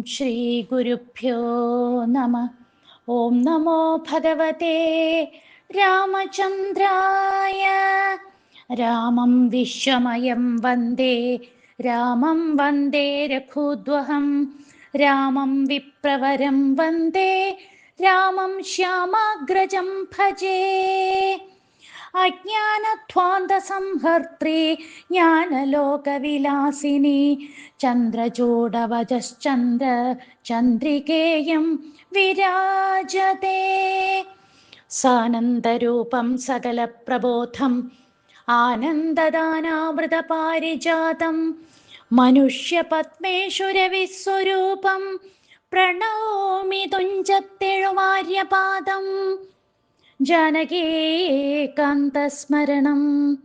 ശ്രീ ഗുരുഭ്യോ നമ. ഓം നമോ ഭഗവതേ രാമചന്ദ്രായ. രാമം വിശ്വമയം വന്ദേ, രാമം വന്ദേ രഘുദ്വഹം, രാമം വിപ്രവരം വന്ദേ, രാമം ശ്യാമാഗ്രജം ഭജേ. അജ്ഞാനധ്വാന്തസംഹർത്രേ ജ്ഞാനലോകവിലാസിനി, ചന്ദ്രചൂഡവചശ്ചന്ദ്ര ചന്ദ്രികേയം വിരാജതേ. സാനന്ദരൂപം സകലപ്രബോധം ആനന്ദദാനാമൃതപാരിജാതം, മനുഷ്യപത്മേശ്വരവിസ്വരൂപം പ്രണോമി തുഞ്ചത്തെഴുമാര്യപാദം. ജാനകീകാന്തസ്മരണം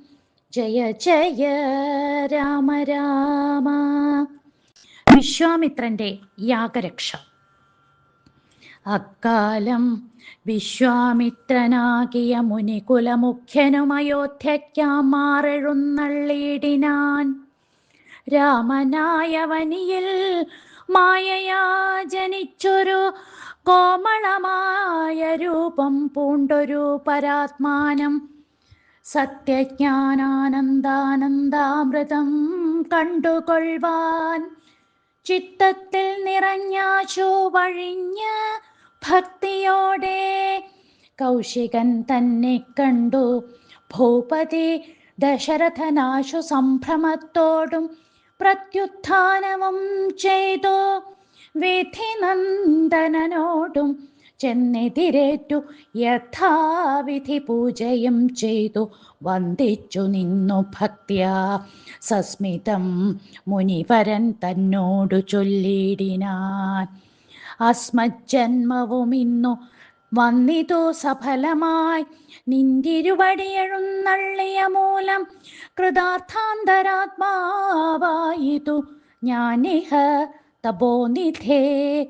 ജയ ജയ രാമ രാമ. വിശ്വാമിത്രന്റെ യാഗരക്ഷ. അക്കാലം വിശ്വാമിത്രനാകിയ മുനികുലമുഖ്യനും അയോധ്യയ്ക്കാം മാറെഴുന്നള്ളിയിടിനാൻ. രാമനായ വനിയിൽ മായയാ ജനിച്ചൊരു കോമളമായ രൂപം പൂണ്ടൊരു പരാത്മാനം, സത്യജ്ഞാനാനന്ദാനന്ദാമൃതം കണ്ടുകൊള്ളുവാൻ ചിത്തത്തിൽ നിറഞ്ഞാശു വഴിഞ്ഞ ഭക്തിയോടെ കൗശികൻ തന്നെ കണ്ടു. ഭൂപതി ദശരഥനാശു സംഭ്രമത്തോടും പ്രത്യുത്ഥാനവും ചെയ്തു. വിധിനന്ദനോടും ചെന്നെതിരേറ്റു യഥാവിധി പൂജയും ചെയ്തു. വന്ദിച്ചു നിന്നു ഭക്ത്യാ സസ്മിതം മുനിവരൻ തന്നോടു ചൊല്ലിടിനാൻ. അസ്മജ്ജന്മവും ഇന്നു വന്നിതു സഫലമായി, നിന്തിരുവടിയെഴുന്നള്ളിയ മൂലം കൃതാർത്ഥാന്തരാത്മാവായിതു ഞാനിഹ തപോനിധേ.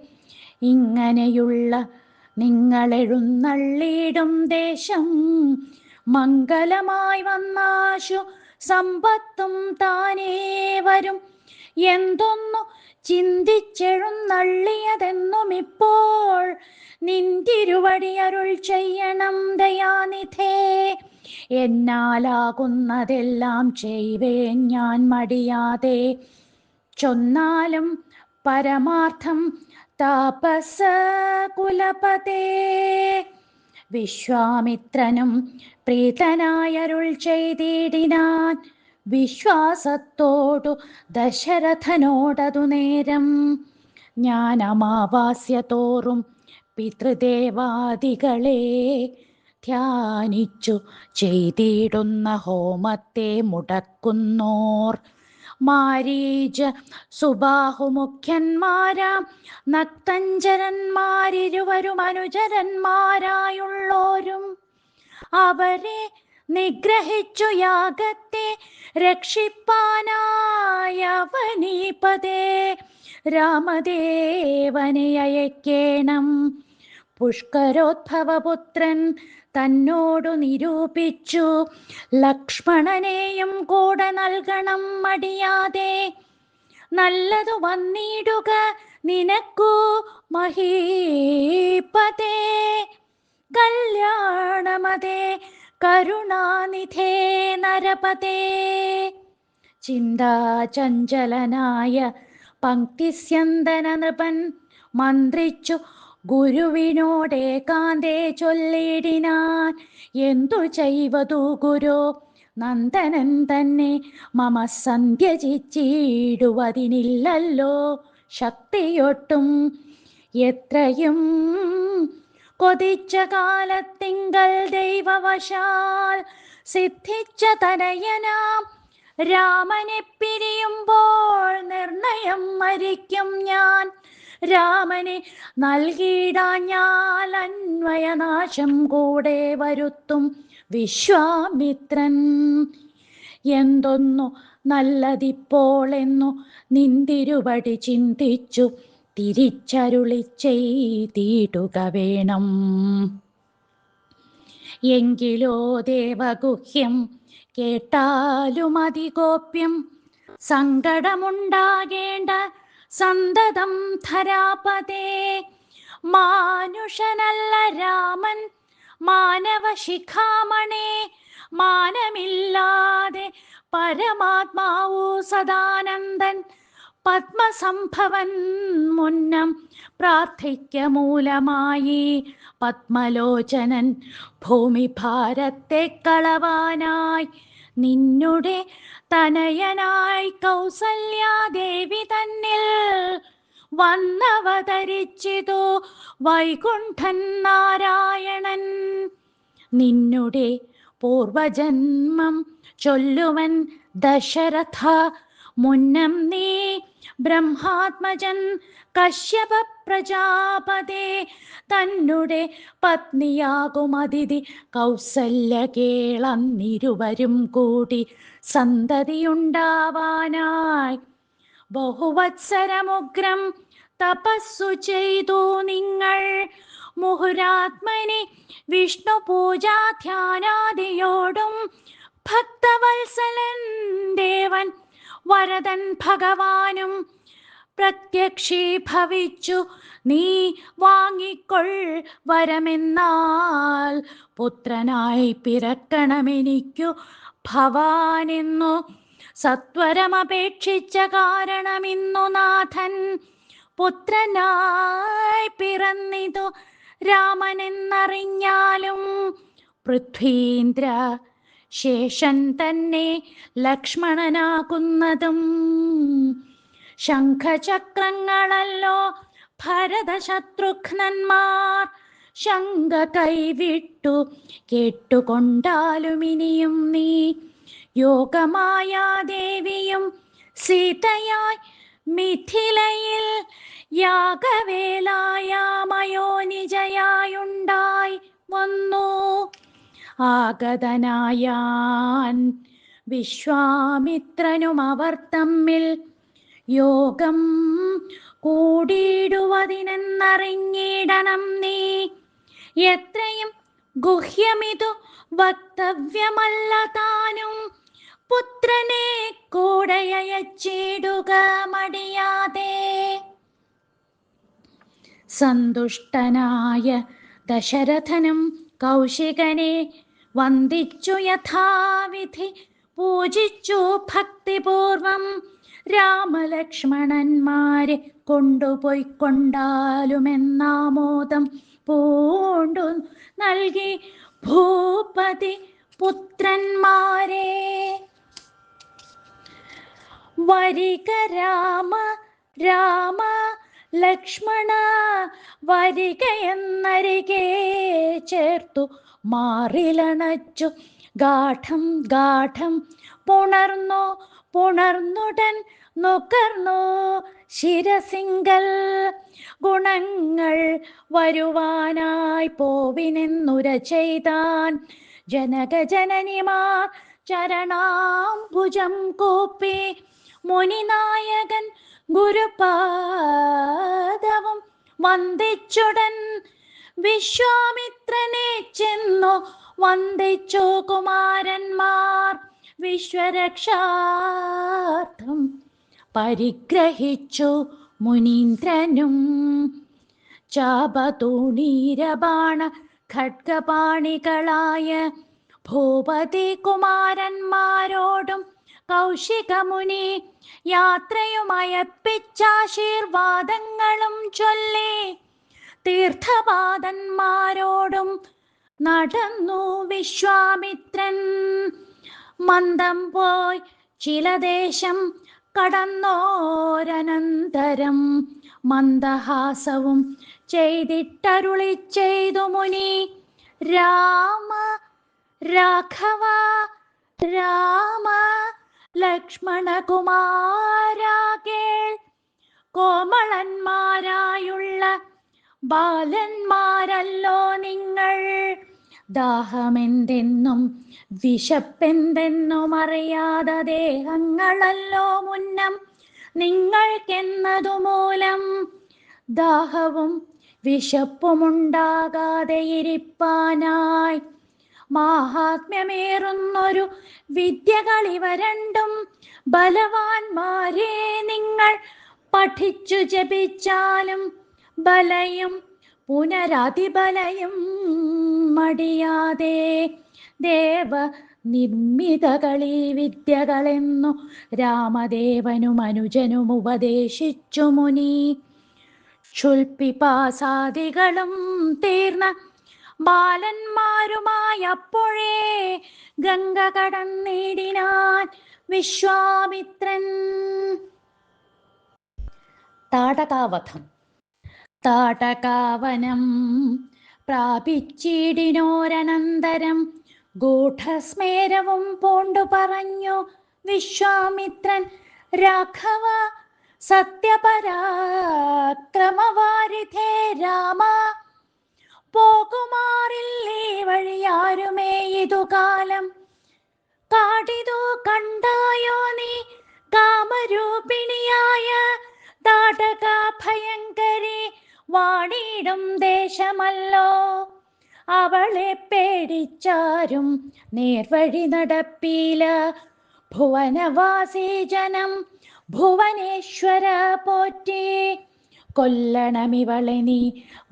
ഇങ്ങനെയുള്ള നിങ്ങളെഴുന്നള്ളിയിടും ദേശം മംഗലമായി വന്നാശു സമ്പത്തും താനേ വരും. എന്തൊന്നു ചിന്തിച്ചെഴുന്നള്ളിയതെന്നും ഇപ്പോൾ നിന്തിരുവടി അരുൾ ചെയ്യണം ദയാനിധേ. എന്നാലാകുന്നതെല്ലാം ചെയ്വേൻ ഞാൻ മടിയാതെ, ചൊന്നാലും പരമാർത്ഥം താപസ കുലപതേ. വിശ്വാമിത്രനും പ്രീതനായരുൾ ചെയ്തിടിനാൻ വിശ്വാസത്തോടു ദശരഥനോടതു നേരം. ഞാൻ അമാവാസ്യ തോറും പിതൃദേവാദികളെ ധ്യാനിച്ചു ചെയ്തിടുന്ന ഹോമത്തെ മുടക്കുന്നോർ മാരീച സുബാഹുമുഖ്യന്മാരാം നക്തഞ്ചരന്മാരിരുവരും അനുചരന്മാരായുള്ളോരും അവരെ നിഗ്രഹിച്ചു യാഗത്തെ രക്ഷിപ്പാനായവനീപതേ രാമദേവനെ അയക്കേണം. പുഷ്കരോദ്ഭവപുത്രൻ തന്നോടു നിരൂപിച്ചു, ലക്ഷ്മണനെയും കൂടെ നൽകണം മടിയാതെ. നല്ലതു വന്നിടുക നിനക്കു മഹീപതേ, കല്യാണമതേ കരുണാനിധേ നരപതേ. ചിന്താചഞ്ചലനായ പങ്ക്തിസ്യന്തന നൃപൻ മന്ത്രിച്ചു ഗുരുവിനോടേകാന്തേ ചൊല്ലിടിനാൻ. എന്തു ചെയ്വതു ഗുരു, നന്ദനൻ തന്നെ മമ സന്ധ്യജിച്ചിടുവതിനില്ലല്ലോ ശക്തിയൊട്ടും. എത്രയും കൊതിച്ച കാലത്തിങ്കൽ ദൈവവശാൽ സിദ്ധിച്ച തനയനാം രാമനെ പിരിയുമ്പോൾ നിർണയം മരിക്കും ഞാൻ. രാമനെ നൽകിയിടാഞ്ഞാൽ അന്വയനാശം കൂടെ വരുത്തും വിശ്വാമിത്രൻ. എന്തൊന്നു നല്ലതിപ്പോളെന്നു നിന്തിരുവടി ചിന്തിച്ചു തിരിച്ചരുളി ചെയ്തിടുക വേണം. എങ്കിലോ ദേവഗുഹ്യം കേട്ടാലും അതിഗോപ്യം, സങ്കടമുണ്ടാകേണ്ട സന്തതം ധരാപതേ. മാനുഷനല്ല രാമൻ മാനവശിഖാമണേ, മാനമില്ലാതെ പരമാത്മാവു സദാനന്ദൻ പത്മസംഭവൻ മുന്നം പ്രാർത്ഥിക്ക മൂലമായി. പത്മലോചനൻ ഭൂമിഭാരത്തെ കളവാനായി നിന്നുടെ തനയനായി കൗസല്യാദേവി തന്നിൽ വന്നവതരിച്ചിതോ വൈകുണ്ഠൻ നാരായണൻ. നിന്നുടെ പൂർവജന്മം ചൊല്ലുവൻ ദശരഥ, മുന്നം നീ ബ്രഹ്മാത്മജൻ കശ്യപ പ്രജാപതേ. തന്നെ പത്നിയാകും അതിഥി കൗസല്യ കേളന്നിരുവരും കൂടി സന്തതിയുണ്ടാവാനായി ബഹുവത്സരമുഗ്രം തപസ്സു ചെയ്തു നിങ്ങൾ. മുഹുരാത്മനി വിഷ്ണു പൂജാധ്യാനാദിയോടും ഭക്തവത്സലൻ ദേവൻ വരദൻ ഭഗവാനും പ്രത്യക്ഷീഭവിച്ചു നീ വാങ്ങിക്കൊൾ വരമെന്നാൽ പുത്രനായി പിറക്കണമെനിക്കു ഭവാനെന്നു സത്വരമപേക്ഷിച്ച കാരണമിന്നു നാഥൻ പുത്രനായി പിറന്നിതു രാമനെന്നറിഞ്ഞാലും പൃഥ്വീന്ദ്ര ശേഷൻ തന്നെ ലക്ഷ്മണനാകുന്നതും. ശംഖചക്രങ്ങളല്ലോ ഭരതശത്രുഘ്നന്മാർ ശങ്ക കൈവിട്ടു കേട്ടുകൊണ്ടാലുമിനിയും നീ യോഗമായാദേവിയും സീതയായി മിഥിലയിൽ യാഗവേലായാമയോനിജയായുണ്ടായി വന്നു. ആഗതനായാൻ വിശ്വാമിത്രനും അവർ തമ്മിൽ യോഗം കൂടിയിടുവതിനെന്നറിഞ്ഞിടണം നീ. എത്രയും ഗുഹ്യമിതു വക്തവ്യമല്ല താനും പുത്രനെ കൂടെയച്ചിടുക മടിയാതെ. സന്തുഷ്ടനായ ദശരഥനും കൗശികനെ വന്ദിച്ചു യഥാവിധി പൂജിച്ചു ഭക്തിപൂർവം. രാമലക്ഷ്മണന്മാരെ കൊണ്ടുപോയിക്കൊണ്ടാലുമെന്നാമോദം പൂണ്ടു നൽകി ഭൂപതി പുത്രന്മാരെ. വരിക രാമ രാമ ലക്ഷ്മണ വരിക എന്നരികെ ചേർത്തു മാറിലണച്ചു ഗാഠം ഗാഠം പുണർന്നു പുണർന്നുടൻ നുകർന്നു ശിരസിങ്കൽ. ഗുണങ്ങൾ വരുവാനായി പോവിനെന്നുര ചെയ്താൻ ജനകജനനിമാർ ചരണാംബുജം കൂപ്പി. മുനിനായകൻ ഗുരുപാദവും വന്ദിച്ചുടൻ വിശ്വാമിത്രനെ ചെന്നു വന്ദിച്ചു കുമാരന്മാർ. വിശ്വരക്ഷാർത്ഥം പരിഗ്രഹിച്ചു മുനീന്ദ്രനും ചാപതൂണീരബാണ ഖഡ്ഗപാണികളായ ഭൂപതി കുമാരന്മാരോടും കൗശികമുനി യാത്രയുമയപ്പിച്ചാശീർവാദങ്ങളും ചൊല്ലി തീർത്ഥപാദന്മാരോടും നടന്നു വിശ്വാമിത്രൻ. മന്ദം പോയി ചില ദേശം കടന്നോരനന്തരം മന്ദഹാസവും ചെയ്തിട്ടരുളി ചെയ്തു മുനി. രാമ രാഘവ രാമ ലക്ഷ്മണകുമാരാകേൾ, കോമളന്മാരായുള്ള ബാലന്മാരല്ലോ നിങ്ങൾ. ദാഹമെന്തെന്നും വിശപ്പെന്തെന്നും അറിയാത ദേഹങ്ങളല്ലോ മുന്നം നിങ്ങൾക്കെന്നതു മൂലം. ദാഹവും വിശപ്പുമുണ്ടാകാതെ ഇരിപ്പാനായി മാഹാത്മ്യമേറുന്നൊരു വിദ്യകളിവ രണ്ടും ബലവാന്മാരെ നിങ്ങൾ പഠിച്ചു ജപിച്ചാലും ബലയും പുനരതിബലയും മടിയാതെ ദേവ നിർമ്മിതകളീ വിദ്യകളെന്നു രാമദേവനും അനുജനും ഉപദേശിച്ചു മുനി. ക്ഷുൽപിപാസാദികളും തീർന്ന ബാലന്മാരുമായപ്പോഴേ ഗംഗ കടന്നിടിനാൻ വിശ്വാമിത്രൻ. താടകാവധം. താടകാവനം പ്രാപിച്ചിടിനോരനന്തരം ഗൂഢസ്മേരവും പൂണ്ടു പറഞ്ഞു വിശ്വാമിത്രൻ, രാഘവ സത്യപരാക്രമവാരിധേ രാമ, പോകുമാറില്ലേ വഴിയാരുമേ ഇതുകാലം. കാടിതു കണ്ടായോ നീ കാമരൂപിണിയായ താടക ഭയങ്കരി വാണിടും ദേശമല്ലോ. അവളെ പേടിച്ചാരും നേർവഴി നടപ്പീല. ഭുവനവാസി ജനം ഭുവനേശ്വര പോറ്റി. കൊല്ലണമിവളെ നീ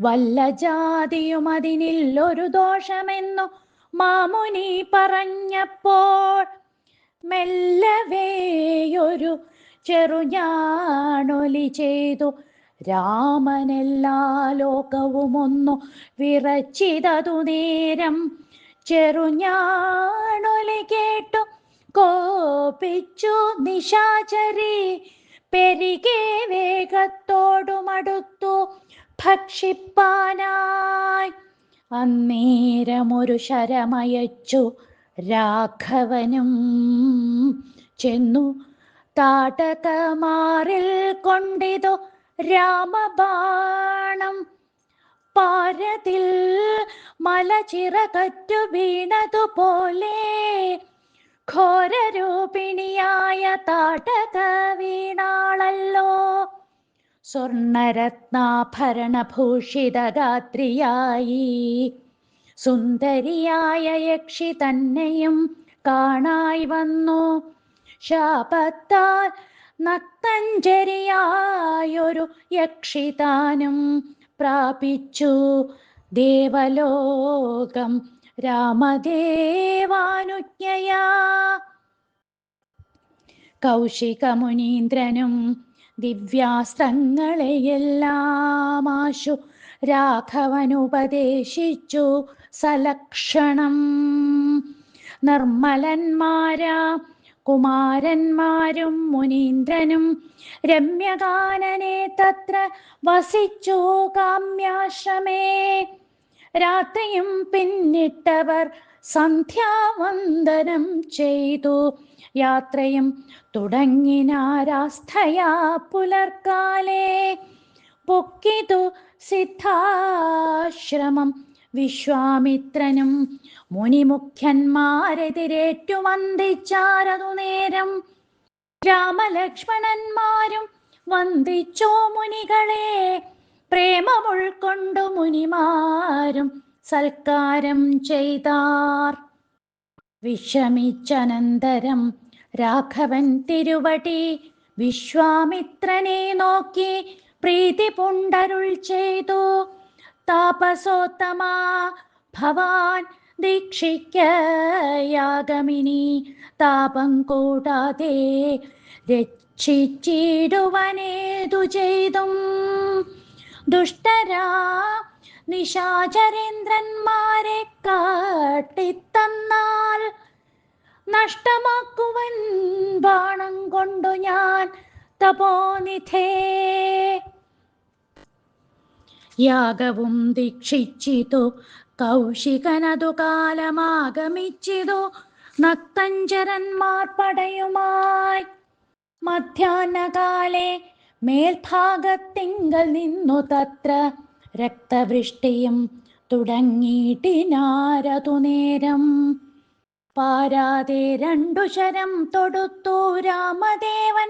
വല്ല ജാതിയും അതിനില്ലൊരു ദോഷമെന്നു മാമുനി പറഞ്ഞപ്പോൾ മെല്ലവേയൊരു ചെറുഞാണൊലി ചെയ്തു രാമനെല്ലാ ലോകവുമൊന്നു വിറച്ചിതതു നേരം. ചെറുഞാണൊലി കേട്ടു കോപിച്ചു നിശാചരി, പെരികെ വേഗത്തോടുമടുത്തു ഭക്ഷിപ്പാനായി. അന്നേരമൊരു ശരമയച്ചു രാഘവനും ചെന്നു താടകമാറിൽ കൊണ്ടിതു രാമബാണം. പാരതിൽ മലചിറകറ്റു വീണതുപോലെ ഘോരരൂപിണിയായ താടക വീണാളല്ലോ. സ്വർണരത്നാഭരണഭൂഷിതഗാത്രിയായി സുന്ദരിയായ യക്ഷി തന്നെയും കാണായി വന്നു. ശാപത്താൽ നക്തഞ്ജരിയായൊരു യക്ഷിതാനും പ്രാപിച്ചു ദേവലോകം രാമദേവാനുജ്ഞയാ. കൗശികമുനീന്ദ്രനും ദിവ്യാസ്ത്രങ്ങളെയെല്ലാം ആശു രാഘവനുപദേശിച്ചു സലക്ഷണം. നിർമ്മലന്മാരാ കുമാരന്മാരും മുനീന്ദ്രനും രമ്യകാനനെ തത്ര വസിച്ചു കാമ്യാശ്രമേ. രാത്രിയും പിന്നിട്ടവർ സന്ധ്യാവന്ദനം ചെയ്തു യാത്രയും തുടങ്ങിനാരാസ്ഥയാ പുലർക്കാലേ. പൊക്കിതു സിദ്ധാശ്രമം വിശ്വാമിത്രനും മുനിമുഖ്യന്മാരെതിരേറ്റു വന്ദിച്ചാരതു നേരം. രാമലക്ഷ്മണന്മാരും വന്ദിച്ചോ മുനികളെ, പ്രേമമുൾക്കൊണ്ടു മുനിമാരും സൽക്കാരം ചെയ്താർ. വിഷമിച്ചനന്തരം രാഘവൻ തിരുവടി വിശ്വാമിത്രനെ നോക്കി പ്രീതി പുണ്ടരുൾ ചെയ്തു, താപസോത്തമാ ഭവാൻ ദീക്ഷിക്കയാഗമിനി താപം കൂടാതെ രക്ഷിച്ചിടുവനേതു ചെയ്തും. ദുഷ്ടരാ നിശാചരേന്ദ്രന്മാരെ കാട്ടിത്തന്നാൽ നഷ്ടമാക്കുവൻ ബാണം കൊണ്ടു ഞാൻ തപോനിധേ. യാഗവും ദീക്ഷിച്ചിതു കൗശികനതു കാലമാഗമിച്ചിതു നക്തഞ്ചരന്മാർ പടയുമായി. മധ്യാഹ്നകാലേ മേൽഭാഗത്തിങ്കൽ നിന്നു തത്ര രക്തവൃഷ്ടിയും തുടങ്ങിയിട്ടിനാരതു നേരം. പാരാതെ രണ്ടു ശരം തൊടുത്തു രാമദേവൻ,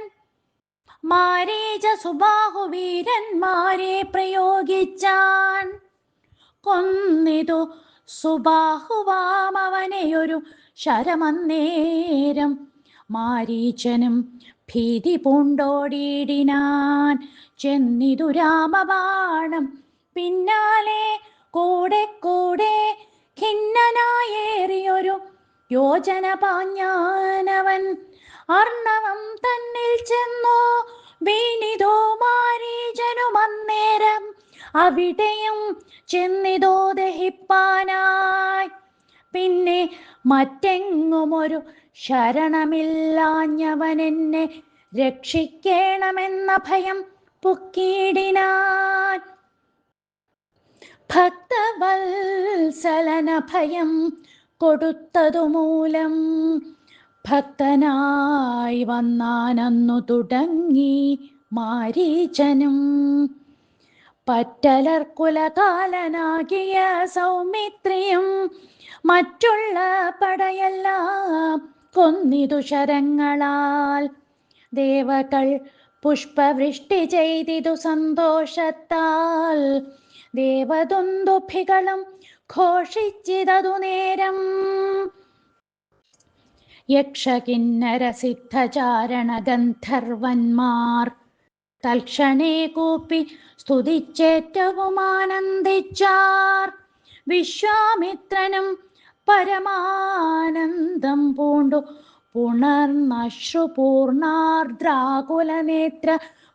മാരീച സുബാഹുവീരന്മാരെ പ്രയോഗിച്ചാൻ. കൊന്നിതു സുബാഹുവാമവനെയൊരു ശരമന്നേരം. മാരീചനും ഭീതി പൂണ്ടോടിയിടിനാൻ ചെന്നിതു രാമബാണം പിന്നാലെ കൂടെ കൂടെ ഖിന്നനായേറിയൊരു യോജന പാഞ്ഞാനവൻ അർണവം തന്നിൽ ചെന്നു വീണിതോ മാരീചനുമന്നേരം അവിടെയും ചെന്നിതോ ദഹിപ്പാനായി. പിന്നെ മറ്റെങ്ങുമൊരു ശരണമില്ലാഞ്ഞവനെന്നെ രക്ഷിക്കേണമെന്ന ഭയം പുക്കിയിടിനാൻ. ഭക്തവത്സലന ഭയം കൊടുത്തതുമൂലം ഭക്തനായി വന്നാനന്നു തുടങ്ങി മാരീചനും. പറ്റലർക്കുലകാലനാകിയ സൗമിത്രിയും മറ്റുള്ള പടയെല്ലാം കൊന്നിതു ശരങ്ങളാൽ. ദേവകൾ പുഷ്പവൃഷ്ടി ചെയ്തിതു സന്തോഷത്താൽ. ദേവദുന്ദുഭികളും ഘോഷിച്ചിതതു നേരം. യക്ഷകിന്നര സിദ്ധചാരണ ഗന്ധർവന്മാർ തൽക്ഷണേ കൂപ്പി സ്തുതിച്ചേറ്റവും ആനന്ദിച്ചാർ. വിശ്വാമിത്രനും പരമാനന്ദം പൂണ്ടു പുണർന്നശ്രുപൂർണാർദ്രാകുലനേത്ര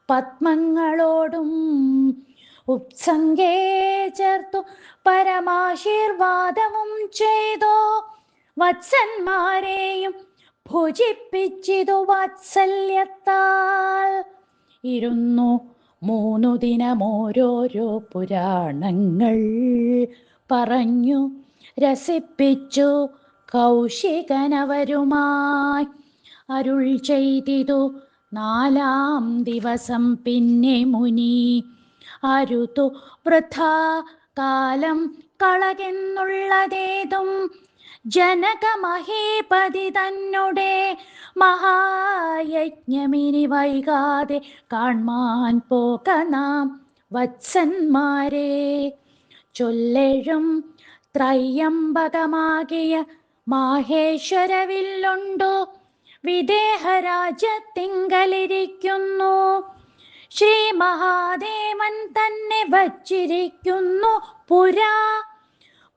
പത്മങ്ങളോടും ഉത്സംഗേ ചേർത്തു പരമാശീർവാദവും ചെയ്തോ. വത്സന്മാരെയും ഭുജിപ്പിച്ചിതു വാത്സല്യത്താൽ. ഇരുന്നു 3 ദിനം ഓരോരോ പുരാണങ്ങൾ പറഞ്ഞു രസിപ്പിച്ചു കൗശികനവരുമായി. അരുൾ ചെയ്തിതു 4-ാം ദിവസം പിന്നെ മുനി അരുതു വൃഥാ കാലം കളകെന്നുള്ളതേതും. ജനക മഹീപതി തന്നെ മഹായജ്ഞമിനി വൈകാതെ കാൺമാൻ പോക നാം വത്സന്മാരെ. ചൊല്ലെഴും ത്രയംബകമാകിയ മാഹേശ്വരവില്ലുണ്ടു വിദേഹരാജ്യത്തിങ്കലിരിക്കുന്നു. ശ്രീ മഹാദേവൻ തന്നെ വച്ചിരിക്കുന്നു പുരാ.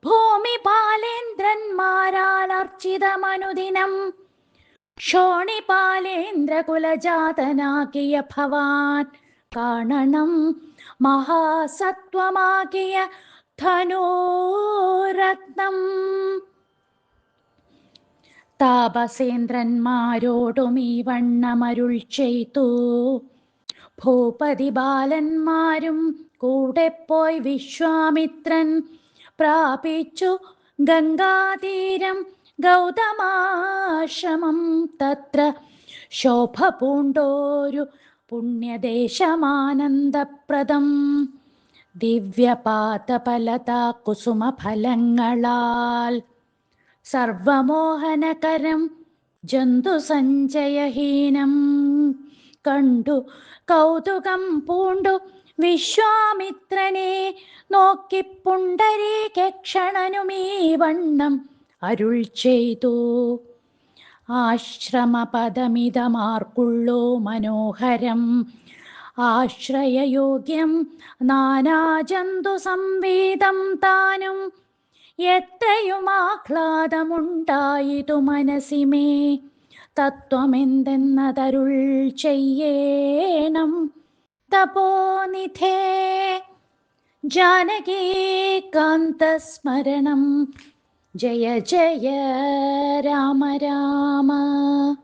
ഭൂമിപാലേന്ദ്രന്മാരാൽ അർച്ചിതമനുദിനം ക്ഷോണിപാലേന്ദ്രകുലജാതനാകിയ ഭവാൻ കാണണം മഹാസത്വമാകിയ ധനൂരത്നം. താപസേന്ദ്രന്മാരോടും ഈ വണ്ണമരുൾ ചെയ്തു. ഭൂപതി ബാലന്മാരും കൂടെ പോയി വിശ്വാമിത്രൻ പ്രാപിച്ചു ഗംഗാതീരം ഗൗതമാശ്രമം. തത്ര ശോഭ പൂണ്ടോരു പുണ്യദേശമാനന്ദപ്രദം. ദിവ്യപാതഫലതാ കുസുമഫലങ്ങളാൽ സർവമോഹനകരം ജന്തുസഞ്ചയഹീനം കണ്ടു കൗതുകം പൂണ്ടു വിശ്വാമിത്രനെ നോക്കി പുണ്ടരീകക്ഷണനുമീ വണ്ണം അരുൾ ചെയ്തു. ആശ്രമപദമിതമാർക്കുള്ളോ മനോഹരം ആശ്രയയോഗ്യം നാനാജന്തു സംവേദം താനും. എത്രയും ആഹ്ലാദമുണ്ടായിതു മനസ്സിമേ തത്വമെന്തെന്നതരുൾ ചെയ്യേണം തപോനിധേ. ജാനകീകാന്തസ്മരണം ജയ ജയ രാമ രാമ.